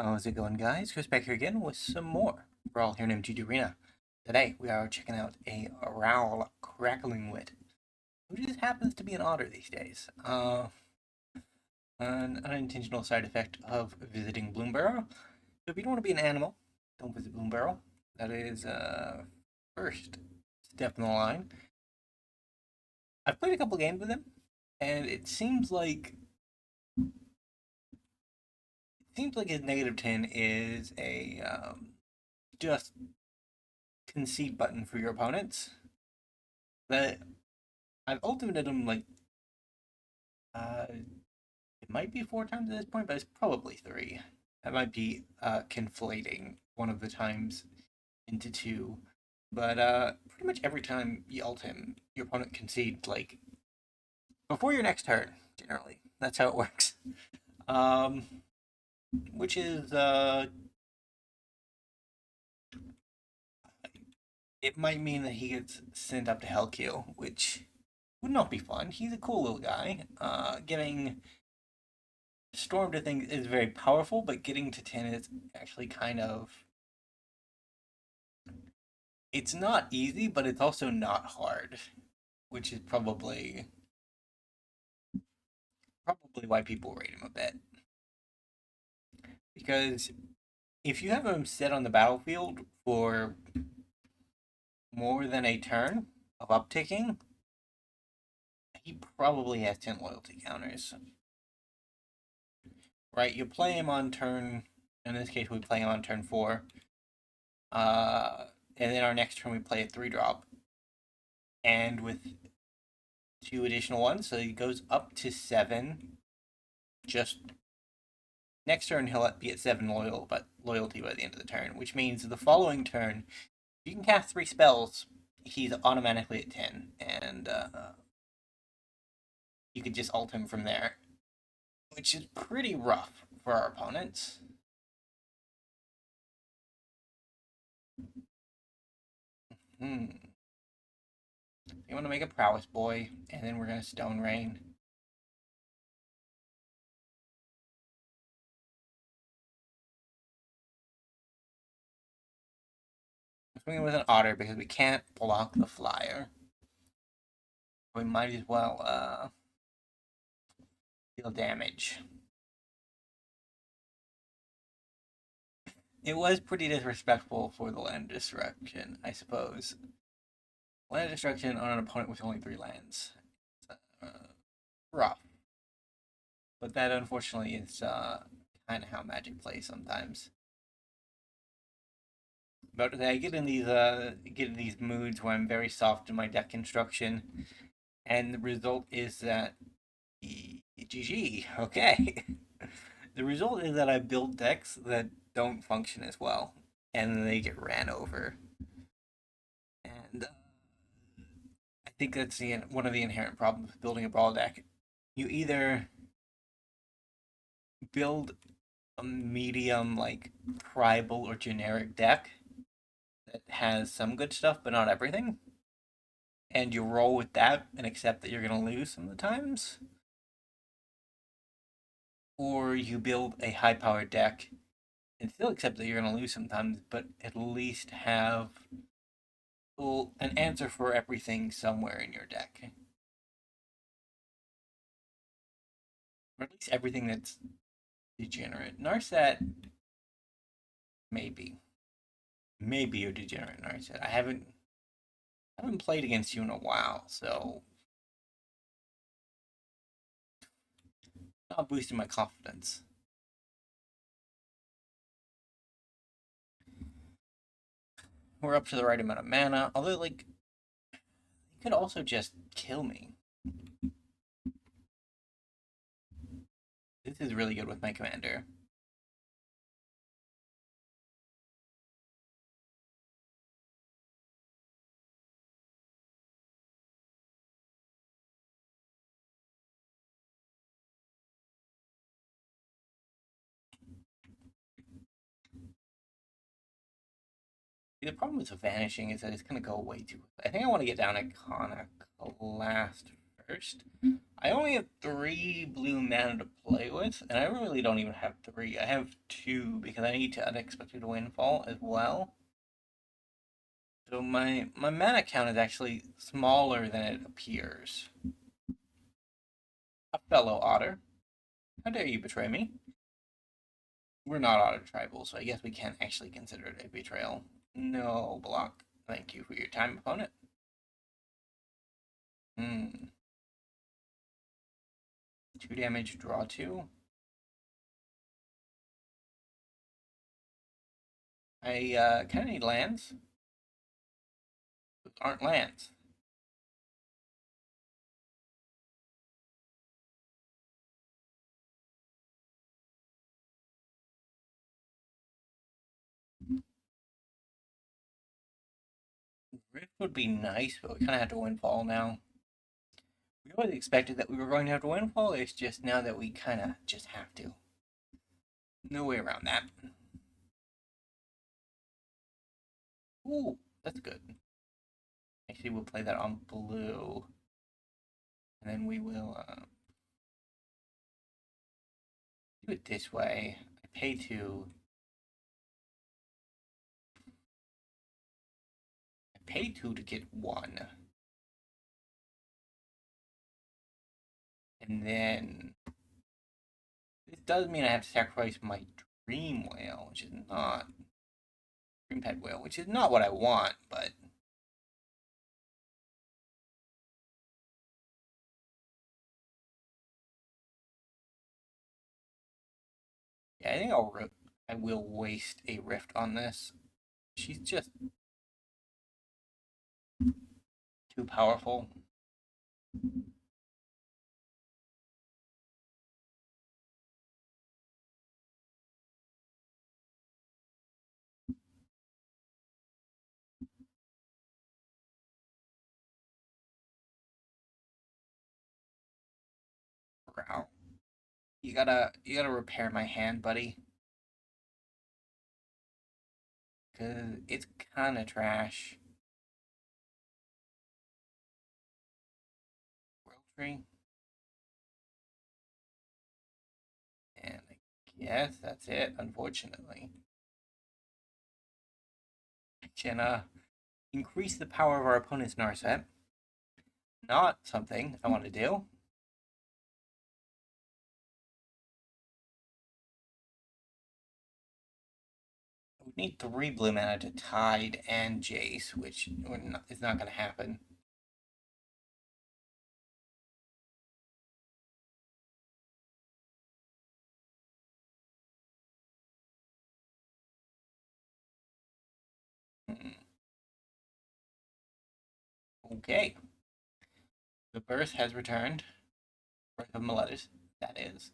How's it going, guys? Chris back here again with some more Brawl here in MTG Arena. Today, we are checking out a Ral Crackling Wit, who just happens to be an otter these days. An unintentional side effect of visiting Bloomburrow. So if you don't want to be an animal, don't visit Bloomburrow. That is, first step in the line. I've played a couple games with him, and it seems like his -10 is a, just concede button for your opponents. That I've ultimated him like it might be 4 times at this point, but it's probably three. I might be conflating one of the times into two. But pretty much every time you ult him, your opponent concedes like before your next turn, generally. That's how it works. Um which is it might mean that he gets sent up to Hellkill, which would not be fun. He's a cool little guy. Getting Storm to things is very powerful, but getting to 10 is actually kind of. It's not easy, but it's also not hard, which is probably why people rate him a bit. Because if you have him sit on the battlefield for more than a turn of upticking, he probably has 10 loyalty counters. Right? You play him on turn. In this case, we play him on turn 4. And then our next turn we play a 3-drop. And with 2 additional ones, so he goes up to 7. Just next turn he'll be at 7 loyalty by the end of the turn, which means the following turn, you can cast 3 spells, he's automatically at 10, and you could just ult him from there, which is pretty rough for our opponents. You want to make a prowess boy, and then we're going to Stone Rain. I'm swinging with an otter because we can't block the flyer. We might as well deal damage. It was pretty disrespectful for the land destruction, I suppose. Land destruction on an opponent with only 3 lands. Rough. But that unfortunately is kind of how Magic plays sometimes. But I get in these moods where I'm very soft in my deck construction, and the result is that GG. Okay. The result is that I build decks that don't function as well, and then they get ran over. And I think that's one of the inherent problems with building a brawl deck. You either build a medium, like tribal or generic deck that has some good stuff but not everything, and you roll with that and accept that you're going to lose some of the times, or you build a high powered deck and still accept that you're going to lose sometimes, but at least have an answer for everything somewhere in your deck. Or at least everything that's degenerate. Narset, maybe. Maybe you're degenerate, Narset. I haven't played against you in a while, so not boosting my confidence. We're up to the right amount of mana, although, like, you could also just kill me. This is really good with my commander. The problem with vanishing is that it's going to go way too quick. I think I want to get down Iconoclast first. I only have 3 blue mana to play with, and I really don't even have 3. I have 2 because I need to Unexpected Windfall as well. So my mana count is actually smaller than it appears. A fellow otter, how dare you betray me? We're not otter tribal, so I guess we can't actually consider it a betrayal. No block. Thank you for your time, opponent. 2 damage, draw 2. I kind of need lands. Those aren't lands. Rift would be nice, but we kind of have to windfall now. We always expected that we were going to have to windfall. It's just now that we kind of just have to. No way around that. Ooh, that's good. Actually, we'll play that on blue. And then we will do it this way. I pay 2. I pay 2 to get 1. And then this does mean I have to sacrifice my Dream Whale, which is not Dreamtide Whale, which is not what I want, but yeah, I think I will waste a Rift on this. She's just too powerful. Wow. You gotta repair my hand, buddy. Cause it's kinda trash. World Tree. And I guess that's it, unfortunately. I can increase the power of our opponent's Narset. Not something I want to do. We need 3 blue mana to Tide and Jace, which is not going to happen. Okay. The Birth has returned. Birth of Meletis, that is.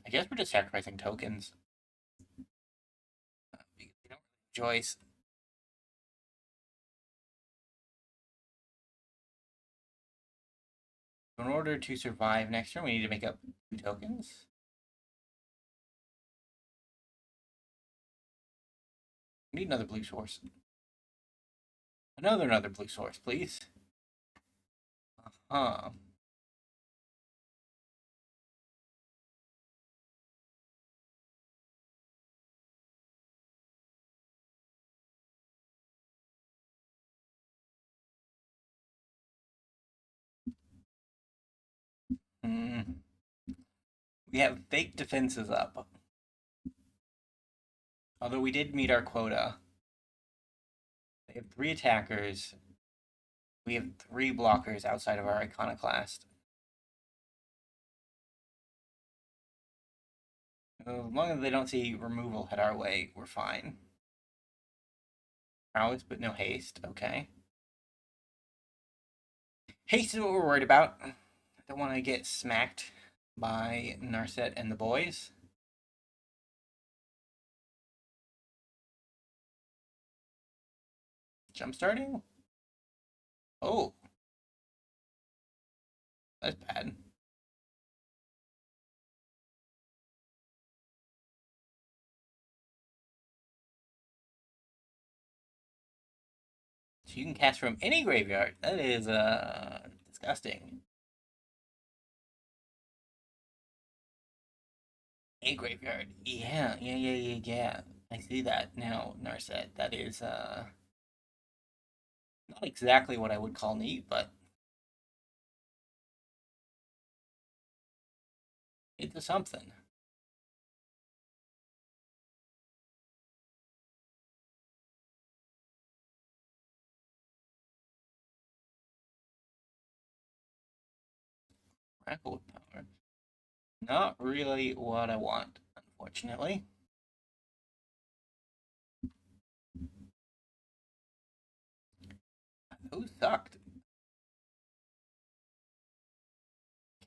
I guess we're just sacrificing tokens. We don't rejoice. In order to survive next turn, we need to make up 2 tokens. We need another blue source. Another blue source, please. Uh-huh. Mm. We have fake defenses up. Although we did meet our quota. They have 3 attackers. We have 3 blockers outside of our iconoclast. As long as they don't see removal head our way, we're fine. Prowess, but no haste. Okay. Haste is what we're worried about. I don't want to get smacked by Narset and the boys. Jump starting? Oh. That's bad. So you can cast from any graveyard. That is disgusting. A graveyard. Yeah. I see that now, Narset. That is not exactly what I would call neat, but it's something. Crackle power. Not really what I want, unfortunately. Who sucked?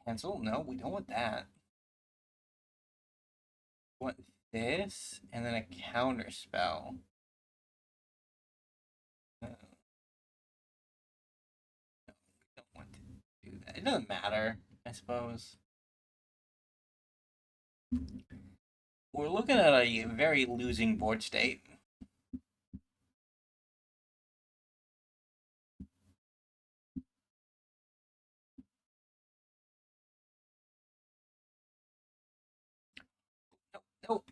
Cancel? No, we don't want that. We want this, and then a counter spell. Don't want to do that. It doesn't matter, I suppose. We're looking at a very losing board state. Nope, nope.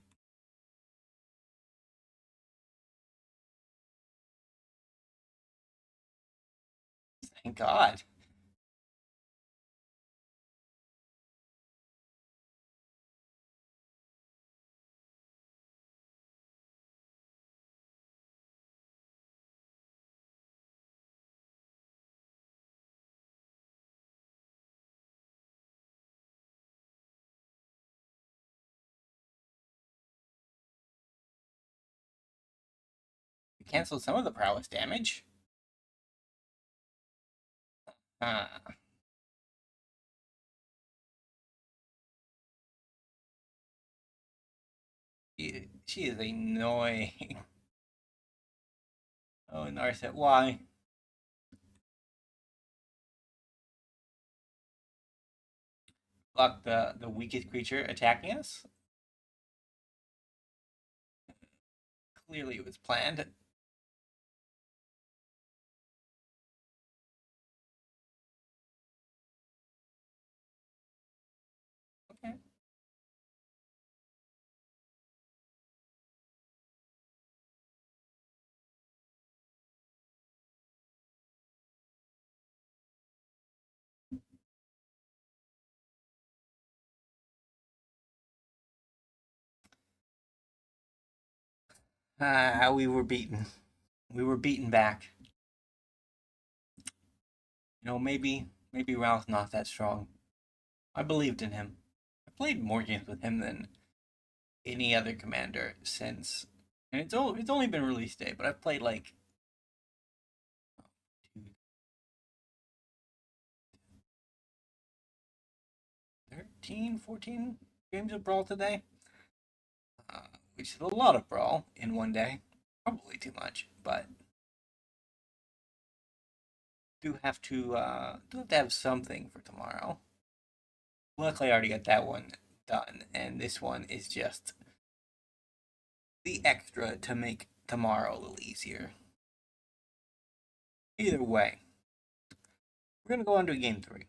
Thank God. We canceled some of the prowess damage. Ah, she is annoying. Oh, Narset, why? Block the weakest creature attacking us? Clearly it was planned. Okay. We were beaten. We were beaten back. Maybe Ralph's not that strong. I believed in him. I played more games with him than any other commander since, and it's only been release day, but I've played like 13, 14 games of Brawl today, which is a lot of Brawl in one day. Probably too much, but do have to have something for tomorrow. Luckily, I already got that one done, and this one is just the extra to make tomorrow a little easier. Either way, we're gonna go on to game three.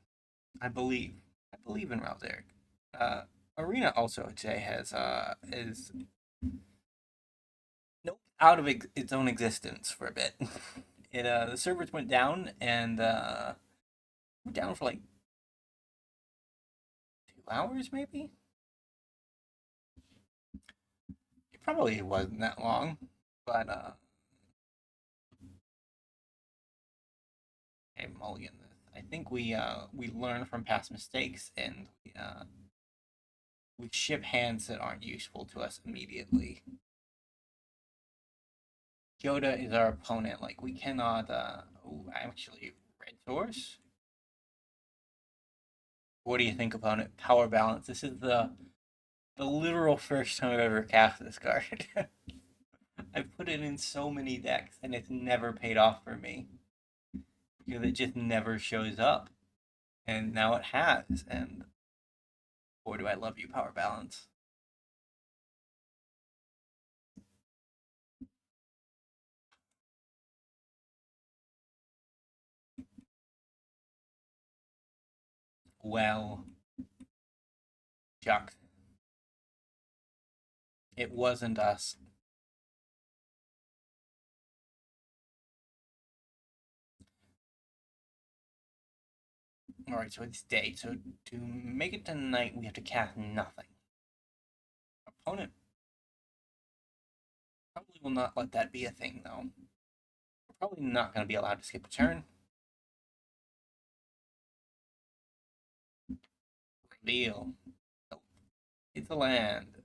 I believe. I believe in Ralph Eric. Uh, Arena also today has is nope out of its own existence for a bit. It the servers went down and were down for like 2 hours maybe. It probably wasn't that long, but hey, mulligan this. I think we learn from past mistakes and we ship hands that aren't useful to us immediately. Yoda is our opponent. Like we cannot. Actually, red source. What do you think, opponent? Power balance. This is the literal first time I've ever cast this card. I've put it in so many decks and it's never paid off for me because it just never shows up. And now it has, and boy, do I love you, power balance. Well, shucks. It wasn't us. Alright, so it's day. So to make it to night, we have to cast nothing. Opponent probably will not let that be a thing, though. We're probably not going to be allowed to skip a turn. Deal. Nope. It's a land.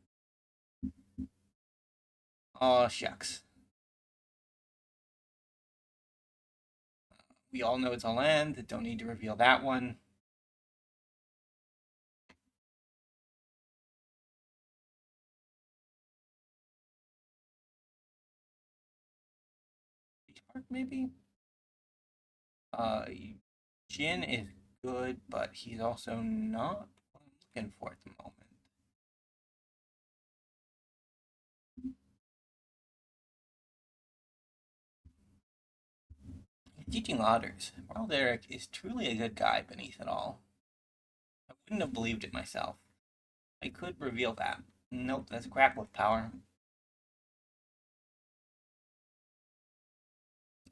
Oh, shucks. We all know it's a land. Don't need to reveal that one. Seedshark, maybe? Jin is good, but he's also not what I'm looking for at the moment. He's teaching otters. Wild Eric is truly a good guy beneath it all. I wouldn't have believed it myself. I could reveal that. Nope, that's crap with power.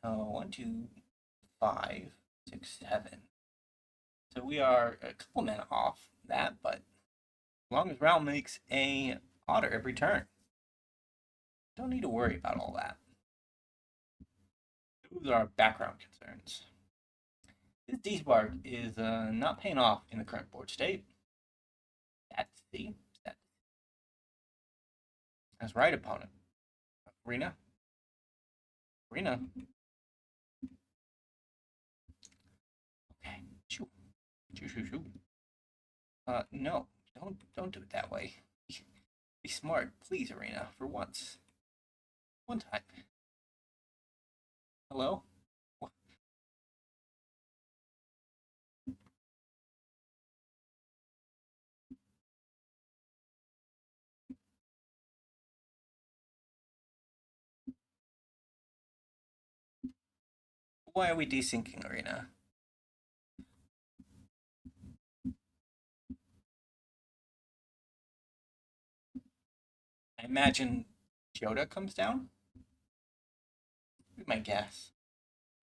So 1, 2, 5, 6, 7. So we are a couple men off that, but as long as Ral makes a otter every turn, don't need to worry about all that. Those are our background concerns. This D-Spark is not paying off in the current board state. That's the that. That's right, opponent. Arena. Arena. Okay. Shoo. Shoo, shoo, shoo. No. Don't do it that way. Be smart, please, Arena, for once. One time. Hello? Why are we desyncing, Arena? I imagine Yoda comes down? Be my guess.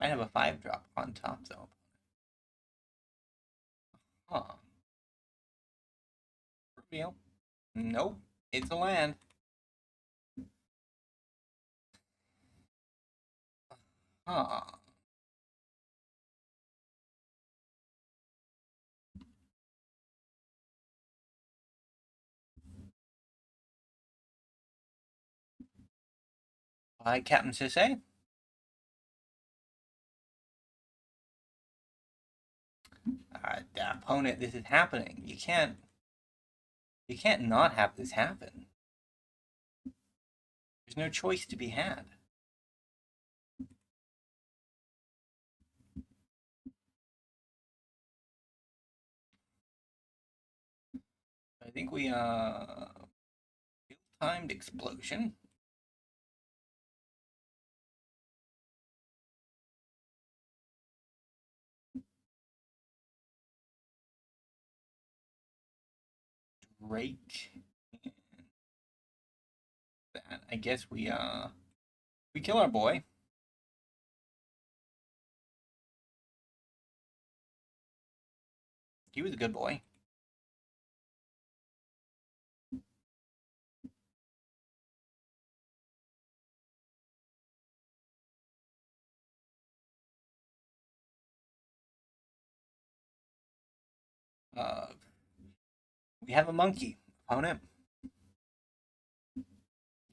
Might have a 5-drop on top, though. Huh. Reveal. Nope. It's a land. Huh. Hi, Captain Sisse. The opponent, this is happening. You can't not have this happen. There's no choice to be had. I think we timed explosion. Drake. That I guess we kill our boy. He was a good boy. Uh, we have a monkey opponent.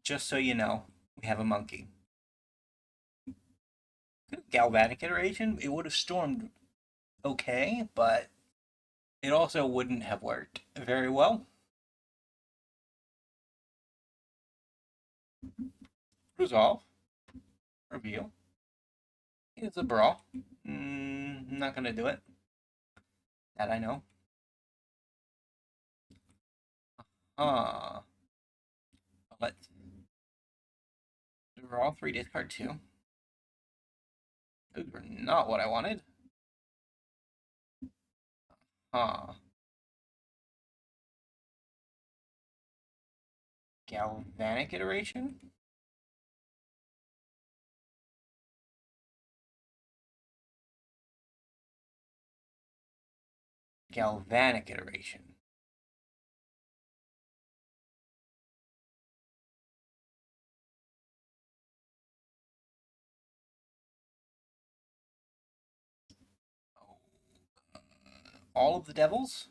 Just so you know, we have a monkey. Galvanic iteration, it would have stormed okay, but it also wouldn't have worked very well. Resolve. Reveal. It's a brawl. Not gonna do it. That I know. Let's draw 3, discard 2. Those were not what I wanted. Galvanic iteration? Galvanic iteration. All of the devils?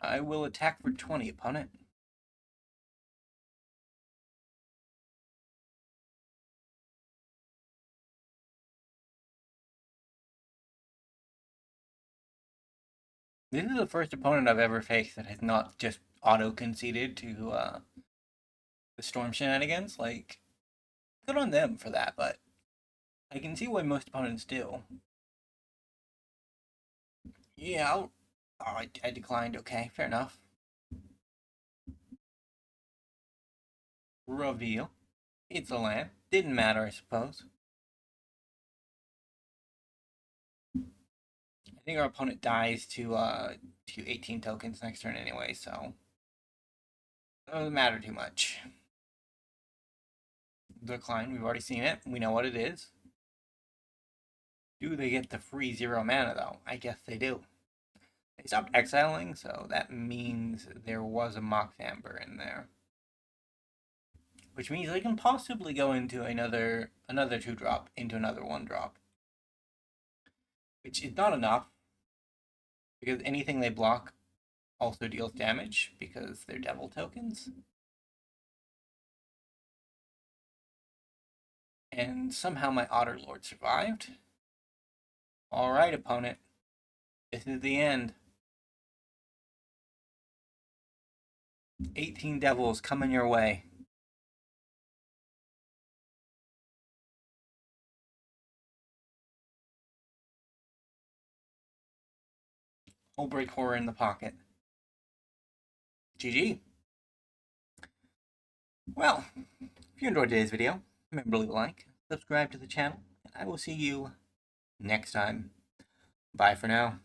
I will attack for 20, opponent. This is the first opponent I've ever faced that has not just auto-conceded to the Storm shenanigans. Like, good on them for that, but I can see why most opponents do. Yeah, I declined. Okay, fair enough. Reveal. It's a land. Didn't matter, I suppose. I think our opponent dies to 18 tokens next turn anyway, so it doesn't matter too much. Decline, we've already seen it. We know what it is. Do they get the free 0 mana though? I guess they do. They stopped exiling, so that means there was a Mox Amber in there. Which means they can possibly go into another 2-drop into another 1-drop. Which is not enough, because anything they block also deals damage, because they're devil tokens. And somehow my Otter Lord survived. Alright, opponent. This is the end. 18 devils coming your way. Hullbreaker Horror in the pocket. GG. Well, if you enjoyed today's video, remember to leave a like, subscribe to the channel, and I will see you next time. Bye for now.